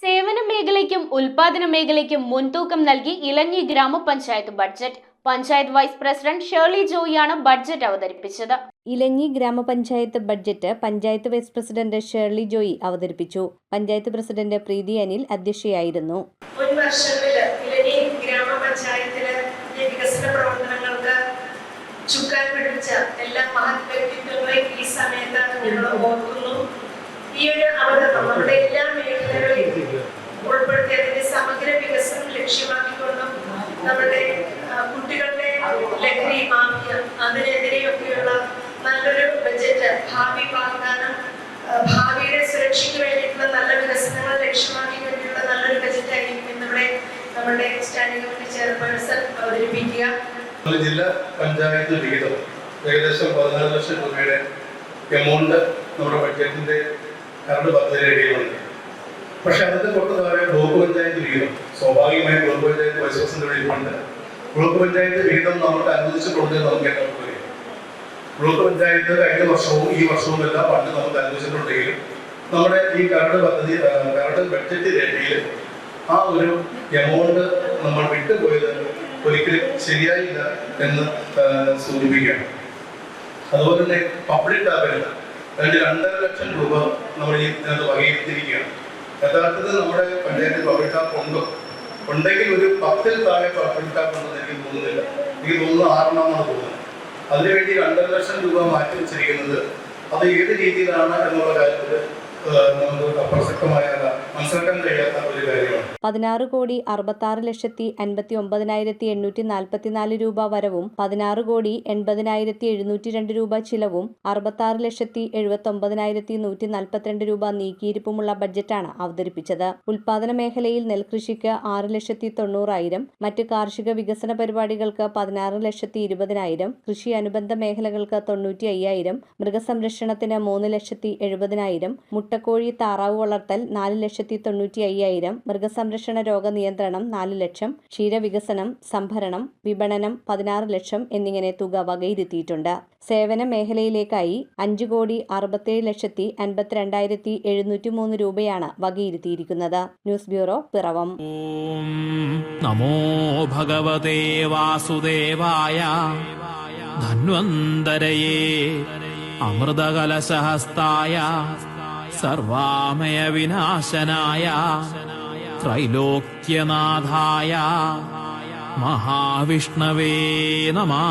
സേവന മേഖലയ്ക്കും ഉൽപാദന മേഖലയ്ക്കും മുൻതൂക്കം നൽകി Elanji grama panchayat budget. Panchayat vice president Shirley ജോയിയാണ് ബഡ്ജറ്റ് അവതരിപ്പിച്ചത്. Elanji grama panchayat budget panchayat vice president Shirley Joy അവതരിപ്പിച്ചു. പഞ്ചായത്ത് പ്രസിഡന്റ് പ്രീതി അനിൽ അധ്യക്ഷയായിരുന്നു. മുൻ വർഷങ്ങളിൽ ഇലഞ്ഞി ഗ്രാമപഞ്ചായത്തിലെ വികസന പ്രവർത്തനങ്ങൾക്ക് ചുക്കാൻ പിടിച്ച എല്ലാ മഹത് വ്യക്തിത്വങ്ങളെയും ഈ സമയത്ത് ഞങ്ങൾ ഓർക്കുന്നു. ഈ ഒരു അവതരണം നമ്മുടെ എല്ലാ മേഖലകളെയും ഉൾപ്പെടുത്തി അതിന്റെ സമഗ്ര വികസനം ലക്ഷ്യമാക്കിക്കൊണ്ടും നമ്മുടെ കുട്ടികളുടെ ലഹരി മാഫിയ അതിനെതിരെയൊക്കെയുള്ള നല്ലൊരു ബജറ്റ്, ഭാവി വാഗ്ദാനം, ഭാവിയുടെ സുരക്ഷയ്ക്ക് വേണ്ടിയിട്ടുള്ള നല്ല വികസനങ്ങൾ ലക്ഷ്യമാക്കി വേണ്ടിയുള്ള നല്ലൊരു ബജറ്റ് ആയിരിക്കും ഇന്നിവിടെ നമ്മുടെ സ്റ്റാൻഡിംഗ് കമ്മിറ്റി ചെയർപേഴ്സൺ അവതരിപ്പിക്കുക. ജില്ലാ പഞ്ചായത്ത് വിഹിതം ഏകദേശം 14 ലക്ഷം രൂപയുടെ എമൗണ്ട് നമ്മുടെ ബഡ്ജറ്റിന്റെ കരട് പദ്ധതി രേഖയിലുണ്ട്. പക്ഷെ അതിന്റെ തൊട്ട് താഴെ ബ്ലോക്ക് പഞ്ചായത്ത് വിഹിതം, സ്വാഭാവികമായി ബ്ലോക്ക് പഞ്ചായത്ത് വൈസ് പ്രസിഡന്റ് ഇരിപ്പുണ്ട്. ബ്ലോക്ക് പഞ്ചായത്ത് വിഹിതം നമുക്ക് അനുവദിച്ചിട്ടുണ്ട്. നമുക്ക് എല്ലാവർക്കും അറിയാം, ബ്ലോക്ക് പഞ്ചായത്ത് കഴിഞ്ഞ വർഷവും ഈ വർഷവും എല്ലാം ഫണ്ട് നമുക്ക് അനുവദിച്ചിട്ടുണ്ടെങ്കിലും നമ്മുടെ ഈ കരട് പദ്ധതി കരട് ബഡ്ജറ്റ് രേഖയിൽ ആ ഒരു എമൗണ്ട് നമ്മൾ വിട്ടുപോയത് ഒരിക്കലും ശരിയായില്ല എന്ന് സൂചിപ്പിക്കുകയാണ്. അതുപോലെ തന്നെ പബ്ലിക് ടാബിന് വേണ്ടി 2.5 ലക്ഷം രൂപ നമ്മൾ ഇതിനകത്ത് വകയിരുത്തിയിരിക്കുകയാണ്. യഥാർത്ഥത്തിൽ നമ്മുടെ പഞ്ചായത്തിൽ പബ്ലിക് ടാപ്പ് ഉണ്ടെങ്കിൽ ഒരു 10-ൽ താഴെ പബ്ലിക് ടാപ്പ് ഉണ്ടെന്ന് എനിക്ക് തോന്നുന്നില്ല. എനിക്ക് തോന്നുന്നു 6 തോന്നുന്നത്. അതിനുവേണ്ടി 2.5 ലക്ഷം രൂപ മാറ്റി വെച്ചിരിക്കുന്നത് അത് ഏത് രീതിയിലാണ് എന്നുള്ള കാര്യത്തിൽ നമുക്ക് അപ്രസക്തമായ മനസ്സിലാക്കാൻ കഴിയാത്ത ഒരു കാര്യമാണ്. 16,66,59,844 രൂപ വരവും 16,80,702 രൂപ ചിലവും 66,79,142 രൂപ നീക്കിയിരിപ്പുമുള്ള ബഡ്ജറ്റാണ് അവതരിപ്പിച്ചത്. ഉൽപാദന മേഖലയിൽ നെൽകൃഷിക്ക് 6,90,000, മറ്റ് കാർഷിക വികസന പരിപാടികൾക്ക് 16,20,000, കൃഷി അനുബന്ധ മേഖലകൾക്ക് 95,000, മൃഗസംരക്ഷണത്തിന് 3,70,000, മുട്ടക്കോഴി താറാവ് വളർത്തൽ 4,95,000, മൃഗസംരക്ഷണ രോഗനിയന്ത്രണം 4 ലക്ഷം, ക്ഷീരവികസനം, സംഭരണം, വിപണനം 16 ലക്ഷം എന്നിങ്ങനെ തുക വകയിരുത്തിയിട്ടുണ്ട്. സേവന മേഖലയിലേക്കായി 5,67,52,703 രൂപയാണ് വകയിരുത്തിയിരിക്കുന്നത്. News bureau, Piravom. നമോ ഭഗവതേ വാസുദേവായ ധന്വന്തരയേ അമൃതകലശഹസ്തായ സർവാമയ വിനാശനായ ത്രൈലോക്യനാഥായ മഹാവിഷ്ണവേ നമഃ.